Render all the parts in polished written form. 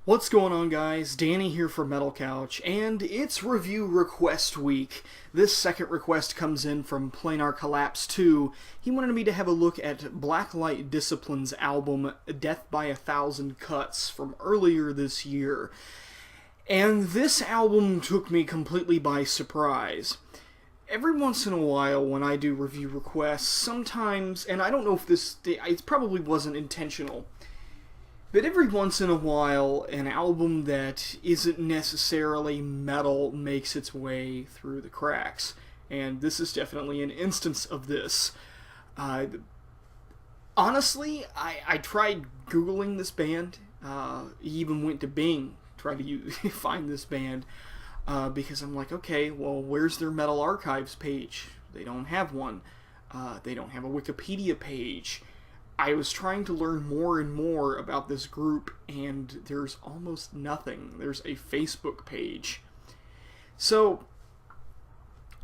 What's going on, guys? Danny here for Metal Couch, and it's review request week. This second request comes in from Planar Collapse 2. He wanted me to have a look at Blacklight Discipline's album Death by a Thousand Cuts from earlier this year. And this album took me completely by surprise. Every once in a while when I do review requests, sometimes, and I don't know if it probably wasn't intentional, but every once in a while, an album that isn't necessarily metal makes its way through the cracks. And this is definitely an instance of this. Honestly, I tried Googling this band. Even went to Bing, tried to find this band. Because I'm like, okay, well, where's their Metal Archives page? They don't have one. They don't have a Wikipedia page. I was trying to learn more and more about this group, and there's almost nothing. There's a Facebook page. So,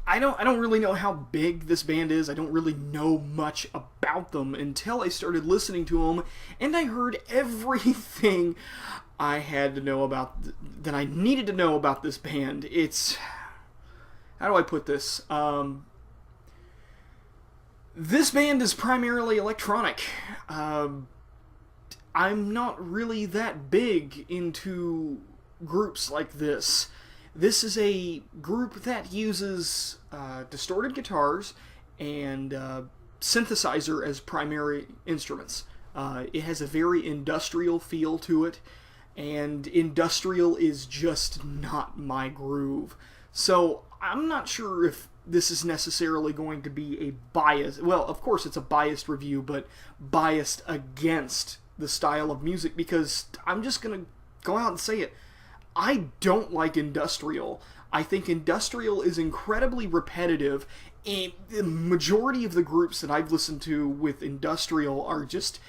I don't really know how big this band is. I don't really know much about them until I started listening to them, and I heard everything I had to know about, that I needed to know about this band. It's... How do I put this? This band is primarily electronic. I'm not really that big into groups like this. This is a group that uses distorted guitars and synthesizer as primary instruments. It has a very industrial feel to it, and industrial is just not my groove. So I'm not sure if this is necessarily going to be a bias. Well, of course it's a biased review, but biased against the style of music, because I'm just going to go out and say it. I don't like industrial. I think industrial is incredibly repetitive, and the majority of the groups that I've listened to with industrial are just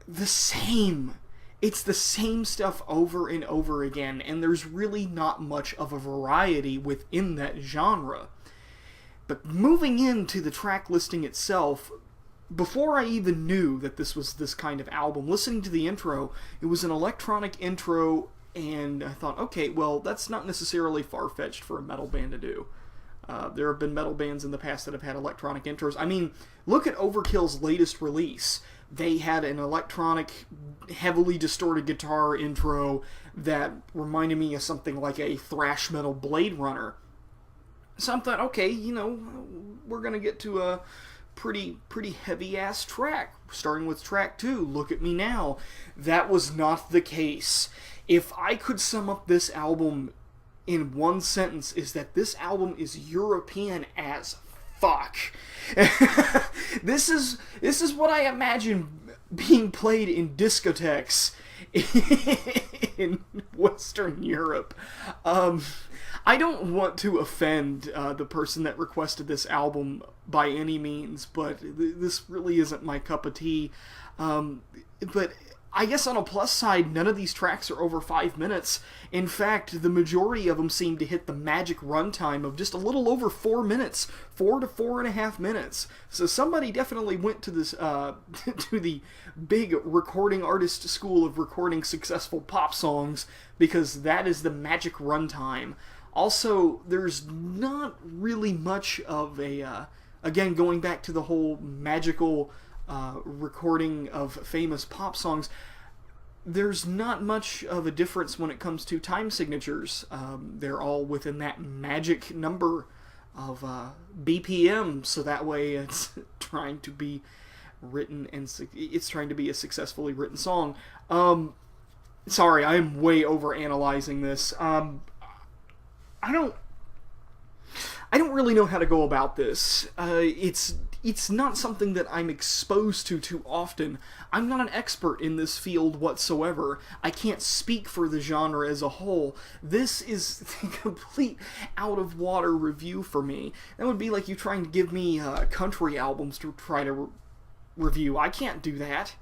the same. It's the same stuff over and over again, and there's really not much of a variety within that genre. But moving into the track listing itself, before I even knew that this was this kind of album, listening to the intro, it was an electronic intro, and I thought, okay, well, that's not necessarily far-fetched for a metal band to do. There have been metal bands in the past that have had electronic intros. I mean, look at Overkill's latest release. They had an electronic, heavily distorted guitar intro that reminded me of something like a thrash metal Blade Runner. So I thought, okay, we're going to get to a pretty heavy-ass track, starting with track 2, Look at Me Now. That was not the case. If I could sum up this album in one sentence, is that this album is European as fuck. This is what I imagine being played in discotheques in Western Europe. I don't want to offend the person that requested this album by any means, but this really isn't my cup of tea. But I guess on a plus side, none of these tracks are over 5 minutes. In fact, the majority of them seem to hit the magic runtime of just a little over 4 minutes, 4 to 4.5 minutes. So somebody definitely went to this to the big recording artist school of recording successful pop songs, because that is the magic runtime. Also, there's not really much of a again, going back to the whole magical recording of famous pop songs, there's not much of a difference when it comes to time signatures. They're all within that magic number of BPM, so that way it's trying to be written, and it's trying to be a successfully written song. Sorry, I'm way over analyzing this. I don't really know how to go about this. It's not something that I'm exposed to too often. I'm not an expert in this field whatsoever. I can't speak for the genre as a whole. This is a complete out-of-water review for me. That would be like you trying to give me country albums to try to review. I can't do that.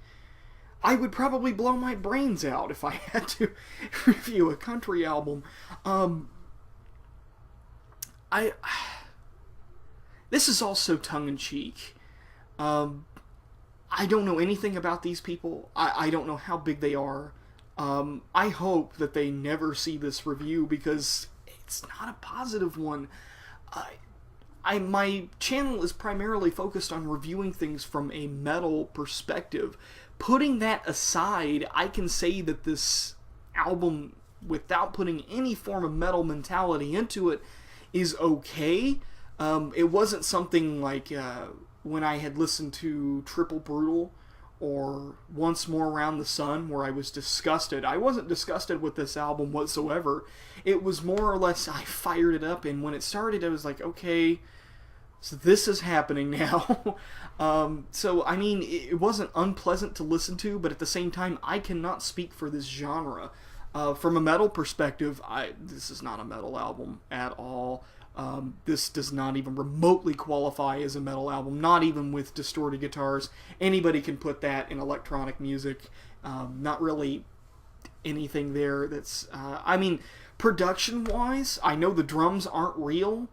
I would probably blow my brains out if I had to review a country album. This is also tongue-in-cheek. I don't know anything about these people. I don't know how big they are. I hope that they never see this review because it's not a positive one. My channel is primarily focused on reviewing things from a metal perspective. Putting that aside, I can say that this album, without putting any form of metal mentality into it, is okay. It wasn't something like when I had listened to Triple Brutal or Once More Around the Sun where I was disgusted. I wasn't disgusted with this album whatsoever. It was more or less I fired it up, and when it started I was like, okay, so this is happening now. So, I mean, it wasn't unpleasant to listen to, but at the same time, I cannot speak for this genre. From a metal perspective, this is not a metal album at all. This does not even remotely qualify as a metal album, not even with distorted guitars. Anybody can put that in electronic music. Not really anything there that's... I mean, production-wise, I know the drums aren't real,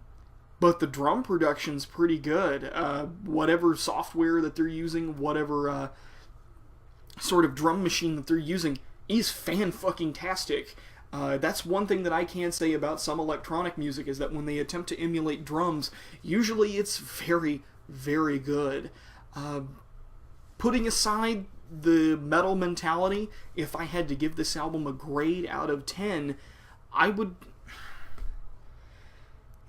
but the drum production's pretty good. Whatever software that they're using, whatever sort of drum machine that they're using is fan-fucking-tastic. That's one thing that I can say about some electronic music, is that when they attempt to emulate drums, usually it's very, very good. Putting aside the metal mentality, if I had to give this album a grade out of 10, I would...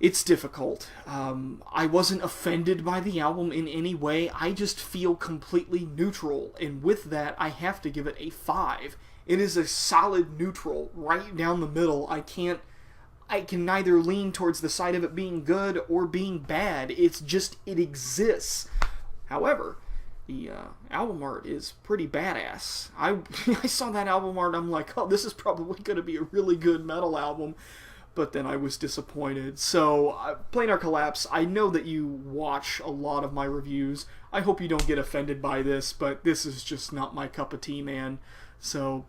It's difficult. I wasn't offended by the album in any way. I just feel completely neutral, and with that, I have to give it a 5. It is a solid neutral, right down the middle. I can neither lean towards the side of it being good or being bad. It's just, it exists. However, the album art is pretty badass. I saw that album art, I'm like, oh, this is probably going to be a really good metal album. But then I was disappointed. So, Planar Collapse, I know that you watch a lot of my reviews. I hope you don't get offended by this, but this is just not my cup of tea, man. So,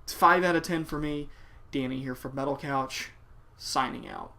it's 5 out of 10 for me. Danny here from Metal Couch, signing out.